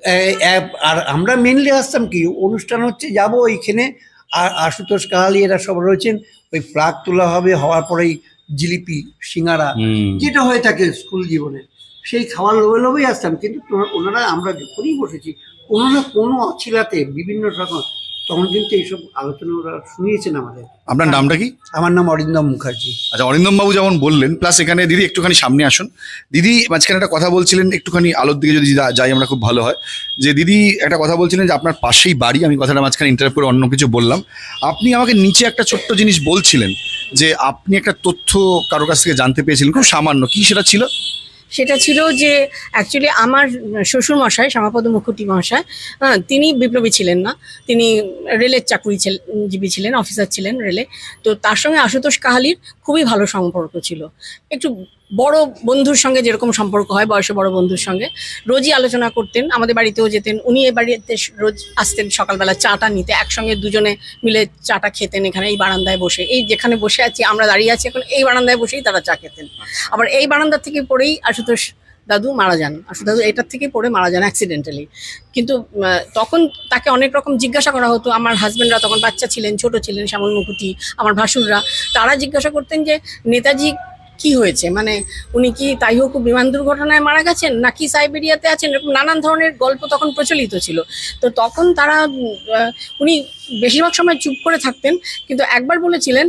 আর আমরা মেনলি আসতাম কি, অনুষ্ঠান হচ্ছে যাব ওইখানে, আর আশুতোষ কাহালি এরা সব রয়েছেন, ওই ফ্ল্যাগ তোলা হবে, হওয়ার পরেই জিলিপি, সিঙ্গারা, যেটা হয়ে থাকে স্কুল জীবনে, সেই খাওয়ার লোভে লোভেই আসতাম। কিন্তু ওনারা, আমরা যখনই বসেছি কোনো না কোনো অছিলাতে বিভিন্ন রকম, তখন কিন্তু এইসব আলোচনা ওরা শুনিয়েছেন আমাদের। আপনার নামটা কি? আমার নাম অরিন্দম মুখার্জি। আচ্ছা, অরিন্দম বাবু যেমন বললেন, প্লাস এখানে দিদি একটুখানি সামনে আসুন। দিদি মাঝখানে একটা কথা বলছিলেন, একটুখানি আলোর দিকে যদি যাই আমরা খুব ভালো হয়। যে দিদি একটা কথা বলছিলেন যে আপনার পাশেই বাড়ি, আমি কথাটা মাঝখানে ইন্টারাপ্ট করে অন্য কিছু বললাম। আপনি আমাকে নিচে একটা ছোট্ট জিনিস বলছিলেন যে আপনি একটা তথ্য কারোর কাছ থেকে জানতে পেয়েছিলেন, খুব সামান্য, কি সেটা ছিল? সেটা ছিল যে অ্যাকচুয়ালি আমার শ্বশুরমশাই শ্যামাপদ মুখুটি মহাশয়, তিনি বিপ্লবী ছিলেন না, তিনি রেলের চাকুরিজীবী ছিলেন, অফিসার ছিলেন রেলে। তো তার সঙ্গে আশুতোষ কাহালির খুবই ভালো সম্পর্ক ছিল, একটু বড় বন্ধুর সঙ্গে যেরকম সম্পর্ক হয়, বয়সে বড় বন্ধুর সঙ্গে। রোজই আলোচনা করতেন, আমাদের বাড়িতেও যেতেন, উনি এ বাড়িতে রোজ আসতেন সকালবেলা চাটা নিতে, একসঙ্গে দুজনে মিলে চাটা খেতেন এখানে এই বারান্দায় বসে। এই যেখানে বসে আছি আমরা, দাঁড়িয়ে আছি এখন, এই বারান্দায় বসেই তারা চা খেতেন। আবার এই বারান্দা থেকে পড়েই আশুতোষ দাদু মারা যান, আশুতোষ দাদু এটার থেকে পড়ে মারা যান অ্যাক্সিডেন্টালি। কিন্তু তখন তাকে অনেক রকম জিজ্ঞাসা করা হতো। আমার হাজব্যান্ডরা তখন বাচ্চা ছিলেন, ছোট ছিলেন, শ্যামল মুখুটি, আমার ভাসুররা, তারা জিজ্ঞাসা করতেন যে নেতাজি কি হয়েছে, মানে উনি কি তাইহোকু বিমান দুর্ঘটনায় মারা গেছেন, নাকি সাইবেরিয়াতে আছেন, এরকম নানান ধরনের গল্প তখন প্রচলিত ছিল। তো তখন তারা, উনি বেশিরভাগ সময় চুপ করে থাকতেন, কিন্তু একবার বলেছিলেন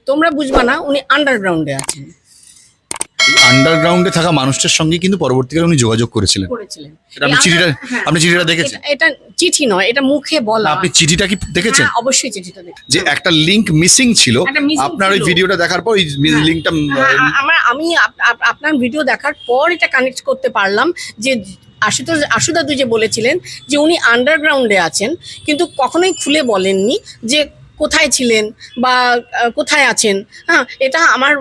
তোমরা বুঝবা না, উনি আন্ডারগ্রাউন্ডে আছেন। আন্ডারগ্রাউন্ডে থাকা মানুষটার সঙ্গে কিন্তু পরবর্তীকালে উনি যোগাযোগ করেছিলেন। সেটা আপনি চিঠিটা দেখেছেন? এটা চিঠি নয়, এটা মুখে বলা। আপনি চিঠিটা কি দেখেছেন? হ্যাঁ, অবশ্যই চিঠিটা দেখেছি। যে একটা লিংক মিসিং ছিল, একটা missing আপনার ওই ছিল। ভিডিওটা দেখার পর ওই লিংকটা, আমি আপনার ভিডিও দেখার পর এটা কানেক্ট করতে পারলাম যে আশুদাদু যে বলেছিলেন যে উনি আন্ডারগ্রাউন্ডে আছেন, কিন্তু কখনোই খুলে বলেননি যে কোথায় ছিলেন বা কোথায় আছেন। হ্যাঁ, এটা আমার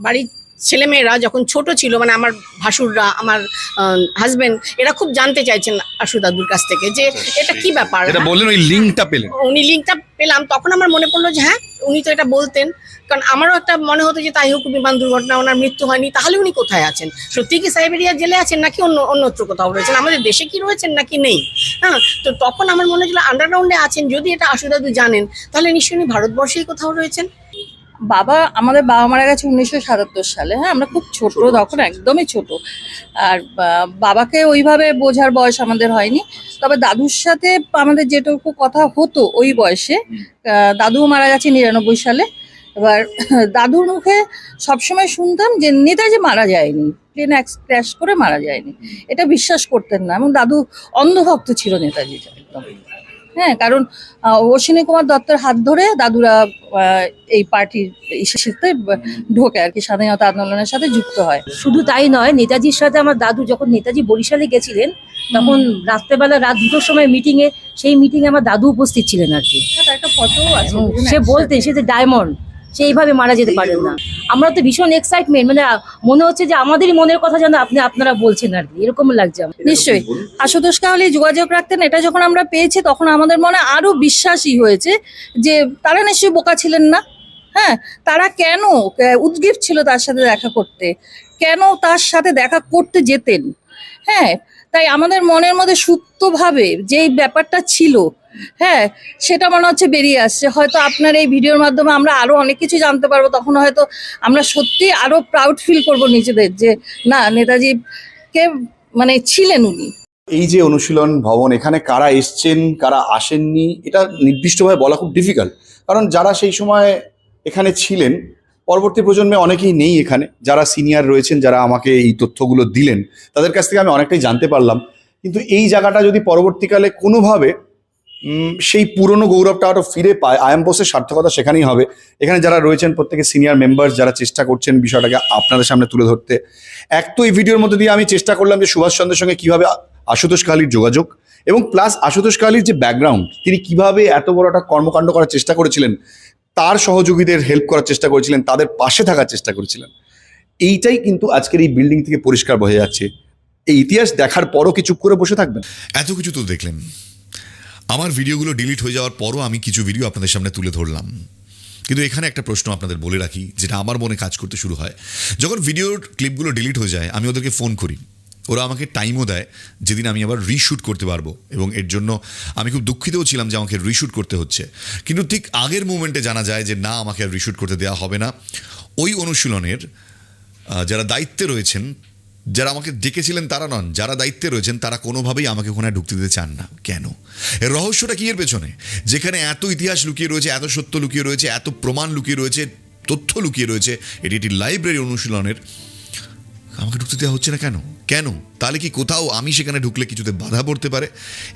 বাড়ির ছেলেমেয়েরা যখন ছোট ছিল, মানে আমার ভাসুররা, আমার হাজবেন্ড, এরা খুব জানতে চাইছেন আশু দাদুর কাছ থেকে যে এটা কি ব্যাপার। যেটা বললেন ওই লিঙ্কটা পেলেন, উনি লিঙ্কটা পেলাম, তখন আমার মনে পড়লো যে হ্যাঁ, উনি তো এটা বলতেন। কারণ আমারও একটা মনে হতো যে তাই হোক বিমান দুর্ঘটনা, ওনার মৃত্যু হয়নি, তাহলে উনি কোথায় আছেন? সত্যি কি সাইবেরিয়া জেলে আছেন নাকি অন্যত্র কোথাও রয়েছেন, আমাদের দেশে কি রয়েছেন নাকি নেই? হ্যাঁ, তো তখন আমার মনে হচ্ছিল আন্ডারগ্রাউন্ডে আছেন। যদি এটা আশু দাদু জানেন তাহলে নিশ্চয়ই উনি ভারতবর্ষেই কোথাও রয়েছেন। আমাদের বাবা মারা গেছে 1977 সালে। হ্যাঁ, আমরা খুব ছোট তখন, একদমই ছোট। আর বাবাকে ওইভাবে বোঝার বয়স আমাদের হয়নি। তবে দাদুর সাথে আমাদের যেটুকু কথা হতো ওই বয়সে, দাদু মারা গেছে 99 সালে। এবার দাদুর মুখে সবসময় শুনতাম যে নেতাজি মারা যায়নি, প্লেন ক্র্যাশ করে মারা যায়নি, এটা বিশ্বাস করতেন না। এবং দাদু অন্ধভক্ত ছিল নেতাজির একদম। হ্যাঁ, কারণ অশ্বিনী কুমার দত্তের হাত ধরে দাদুরা এই পার্টির সাথে ঢোকে আর কি, স্বাধীনতা আন্দোলনের সাথে যুক্ত হয়। শুধু তাই নয়, নেতাজির সাথে আমার দাদু যখন নেতাজি বরিশালে গেছিলেন তখন রাত্রেবেলা রাত 2টোর সময় মিটিংয়ে, সেই মিটিংয়ে আমার দাদু উপস্থিত ছিলেন আর কি। একটা ফটো আছে, সে বলতেন সে যে ডায়মন্ড, সে এইভাবে মারা যেতে পারেন না। আমরা তো ভীষণ এক্সাইটমেন্ট, মানে মনে হচ্ছে যে আমাদেরই মনের কথা যেন আপনারা বলছেন আর কি, এরকম লাগছে। নিশ্চয়ই আশুতোষ কাওয়ালি যোগাযোগ রাখতেন, এটা যখন আমরা পেয়েছি তখন আমাদের মনে আরো বিশ্বাসী হয়েছে যে তারা নিশ্চয়ই বোকা ছিলেন না। হ্যাঁ, তারা কেন উদ্গ্রীব ছিল তার সাথে দেখা করতে, কেন তার সাথে দেখা করতে যেতেন। হ্যাঁ, তাই আমাদের মনের মধ্যে সুপ্তভাবে যেই ব্যাপারটা ছিল, হ্যাঁ, সেটা মনে হচ্ছে বেরিয়ে আসছে। হয়তো আপনার এই ভিডিওর মাধ্যমে আমরা আরো অনেক কিছু জানতে পারবো, তখন হয়তো আমরা সত্যি আরো প্রাউড ফিল করবো নিজেদের যে না, নেতাজি কে মানে ছিলেন উনি। এই যে অনুশীলন ভবন, এখানে কারা এসছেন কারা আসেননি এটা নির্দিষ্টভাবে বলা খুব ডিফিকাল্ট, কারণ যারা সেই সময় এখানে ছিলেন পরবর্তী প্রজন্মে অনেকেই নেই এখানে। যারা সিনিয়র রয়েছেন, যারা আমাকে এই তথ্যগুলো দিলেন, তাদের কাছ থেকে আমি অনেকটাই জানতে পারলাম। কিন্তু এই জায়গাটা যদি পরবর্তীকালে কোনোভাবে সেই পুরনো গৌরবটা আরও ফিরে পায়, আই এম বোসের সার্থকতা সেখানেই হবে। এখানে যারা রয়েছেন প্রত্যেকে সিনিয়র মেম্বার, যারা চেষ্টা করছেন বিষয়টাকে আপনাদের সামনে তুলে ধরতে। এক তো এই ভিডিওর মধ্যে দিয়ে আমি চেষ্টা করলাম যে সুভাষচন্দ্রের সঙ্গে কীভাবে আশুতোষ কাওয়ালির যোগাযোগ, এবং প্লাস আশুতোষ কাওয়ালির যে ব্যাকগ্রাউন্ড, তিনি কিভাবে এত বড় একটা কর্মকাণ্ড করার চেষ্টা করেছিলেন, তার সহযোগীদের হেল্প করার চেষ্টা করেছিলেন, তাদের পাশে থাকার চেষ্টা করেছিলেন। এইটাই কিন্তু আজকের এই বিল্ডিং থেকে পরিষ্কার বোঝা যাচ্ছে। এই ইতিহাস দেখার পরও কি চুপ করে বসে থাকবেন? এত কিছু তো দেখলেন, আমার ভিডিওগুলো ডিলিট হয়ে যাওয়ার পরও আমি কিছু ভিডিও আপনাদের সামনে তুলে ধরলাম। কিন্তু এখানে একটা প্রশ্ন আপনাদের বলে রাখি, যেটা আমার মনে কাজ করতে শুরু হয়। যখন ভিডিওর ক্লিপগুলো ডিলিট হয়ে যায়, আমি ওদেরকে ফোন করি, ওরা আমাকে টাইমও দেয় যেদিন আমি আবার রিশ্যুট করতে পারবো, এবং এর জন্য আমি খুব দুঃখিতও ছিলাম যে আমাকে রিশ্যুট করতে হচ্ছে। কিন্তু ঠিক আগের মুমেন্টে জানা যায় যে না, আমাকে আর রিশ্যুট করতে দেওয়া হবে না। ওই অনুশীলনের যারা দায়িত্বে রয়েছেন, যারা আমাকে ডেকেছিলেন তারা নন, যারা দায়িত্বে রয়েছেন তারা কোনোভাবেই আমাকে ওখানে ঢুকতে দিতে চান না। কেন? এর রহস্যটা কি এর পেছনে? যেখানে এত ইতিহাস লুকিয়ে রয়েছে, এত সত্য লুকিয়ে রয়েছে, এত প্রমাণ লুকিয়ে রয়েছে, তথ্য লুকিয়ে রয়েছে, এটি একটি লাইব্রেরি অনুশীলনের, আমাকে ঢুকতে দেওয়া হচ্ছে না কেন? কেন? তাহলে কি কোথাও আমি সেখানে ঢুকলে কিছুতে বাধা পড়তে পারে?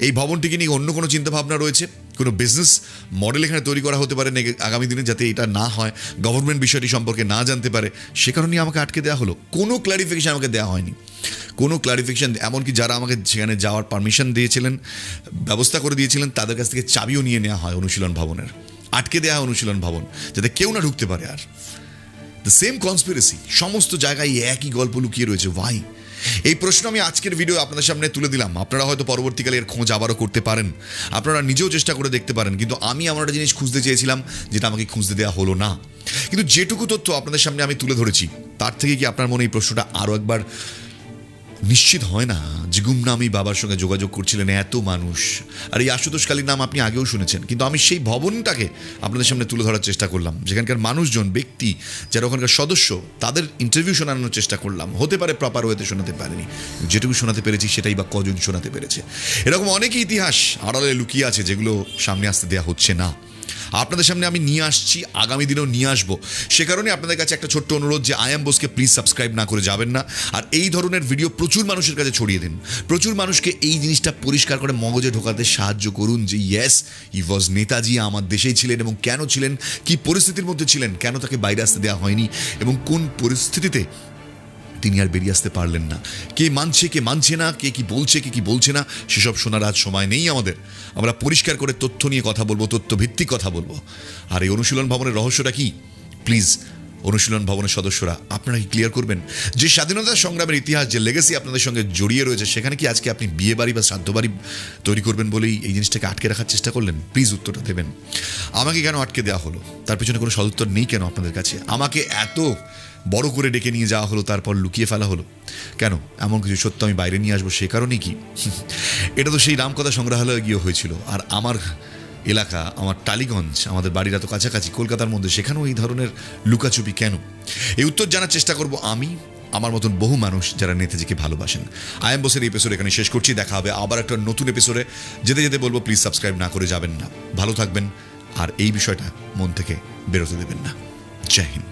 এই ভবনটিকে নিয়ে অন্য কোনো চিন্তাভাবনা রয়েছে? কোনো বিজনেস মডেল এখানে তৈরি করা হতে পারে আগামী দিনে, যাতে এটা না হয়, গভর্নমেন্ট বিষয়টি সম্পর্কে না জানতে পারে, সে কারণেই আমাকে আটকে দেওয়া হলো। কোনো ক্লারিফিকেশন আমাকে দেওয়া হয়নি, কোনো ক্লারিফিকেশন। এমনকি যারা আমাকে সেখানে যাওয়ার পারমিশন দিয়েছিলেন, ব্যবস্থা করে দিয়েছিলেন, তাদের কাছ থেকে চাবিও নিয়ে নেওয়া হয় অনুশীলন ভবনের, আটকে দেওয়া হয় অনুশীলন ভবন, যাতে কেউ না ঢুকতে পারে। আর দ্য সেম কনস্পিরেসি, সমস্ত জায়গায় একই গল্প লুকিয়ে রয়েছে। ভাই, এই প্রশ্ন আমি আজকের ভিডিও আপনাদের সামনে তুলে দিলাম। আপনারা হয়তো পরবর্তীকালে এর খোঁজ আবারও করতে পারেন, আপনারা নিজেও চেষ্টা করে দেখতে পারেন। কিন্তু আমি আমার একটা জিনিস খুঁজতে চেয়েছিলাম, যেটা আমাকে খুঁজতে দেওয়া হলো না। কিন্তু যেটুকু তথ্য আপনাদের সামনে আমি তুলে ধরেছি, তার থেকে কি আপনার মনে এই প্রশ্নটা আরও একবার নিশ্চিত হয় না যে গুমনামি বাবার সঙ্গে যোগাযোগ করছিলেন এত মানুষ? আর এই আশুতোষ কাওয়ালির নাম আপনি আগেও শুনেছেন, কিন্তু আমি সেই ভবনটাকে আপনাদের সামনে তুলে ধরার চেষ্টা করলাম, যেখানকার মানুষজন, ব্যক্তি, যারা ওখানকার সদস্য, তাদের ইন্টারভিউ শোনানোর চেষ্টা করলাম। হতে পারে প্রপার ওয়েতে শোনাতে পারিনি, যেটুকু শোনাতে পেরেছি সেটাই বা কজন শোনাতে পেরেছে। এরকম অনেক ইতিহাস আড়ালে লুকিয়ে আছে, যেগুলো সামনে আসতে দেওয়া হচ্ছে না। আপনাদের সামনে আমি নিয়ে আসছি, আগামী দিনেও নিয়ে আসবো। সে কারণে আপনাদের কাছে একটা ছোট্ট অনুরোধ যে আই এম বোসকে প্লিজ সাবস্ক্রাইব না করে যাবেন না। আর এই ধরনের ভিডিও প্রচুর মানুষের কাছে ছড়িয়ে দিন, প্রচুর মানুষকে এই জিনিসটা পরিষ্কার করে মগজে ঢোকাতে সাহায্য করুন যে ইয়েস, হি ওয়াজ নেতাজি, আমার দেশেই ছিলেন, এবং কেন ছিলেন, কি পরিস্থিতির মধ্যে ছিলেন, কেন তাকে বাইরে আসতে দেওয়া হয়নি, এবং কোন পরিস্থিতিতে তিনি আর বেরিয়ে আসতে পারলেন না। কে মানছে, কে মানছে না, কে কি বলছে, কে কি বলছে না, সেসব শোনার আজ সময় নেই আমাদের। আমরা পরিষ্কার করে তথ্য নিয়ে কথা বলবো, তথ্যভিত্তিক কথা বলবো। আর এই অনুশীলন ভবনের রহস্যটা কি, প্লিজ অনুশীলন ভবনের সদস্যরা, আপনারা কি ক্লিয়ার করবেন যে স্বাধীনতা সংগ্রামের ইতিহাস, যে লেগেসি আপনাদের সঙ্গে জড়িয়ে রয়েছে, সেখানে কি আজকে আপনি বিয়ে বাড়ি বা শ্রাদ্ধ বাড়ি তৈরি করবেন বলেই এই জিনিসটাকে আটকে রাখার চেষ্টা করলেন? প্লিজ উত্তরটা দেবেন। আমাকে কেন আটকে দেওয়া হলো, তার পেছনে কোনো সদুত্তর নেই কেন আপনাদের কাছে? আমাকে এত বড় করে ডেকে নিয়ে যাওয়া হলো, তারপর লুকিয়ে ফেলা হলো কেন? এমন কিছু সত্য আমি বাইরে নিয়ে আসবো সে কারণেই কি? এটা তো সেই রামকথা সংগ্রহালয়ে গিয়ে হয়েছিল, আর আমার এলাকা, আমার টালিগঞ্জ, আমাদের বাড়ির এত কাছাকাছি কলকাতার মধ্যে, সেখানেও এই ধরনের লুকাচুপি কেন? এই উত্তর জানার চেষ্টা করব আমি, আমার মতন বহু মানুষ যারা নেতাজিকে ভালোবাসেন। আই এম বোসের এপিসোড এখানে শেষ করছি। দেখা হবে আবার একটা নতুন এপিসোডে। যেতে যেতে বলবো প্লিজ সাবস্ক্রাইব না করে যাবেন না। ভালো থাকবেন আর এই বিষয়টা মন থেকে বেরোতে দেবেন না। জয় হিন্দ।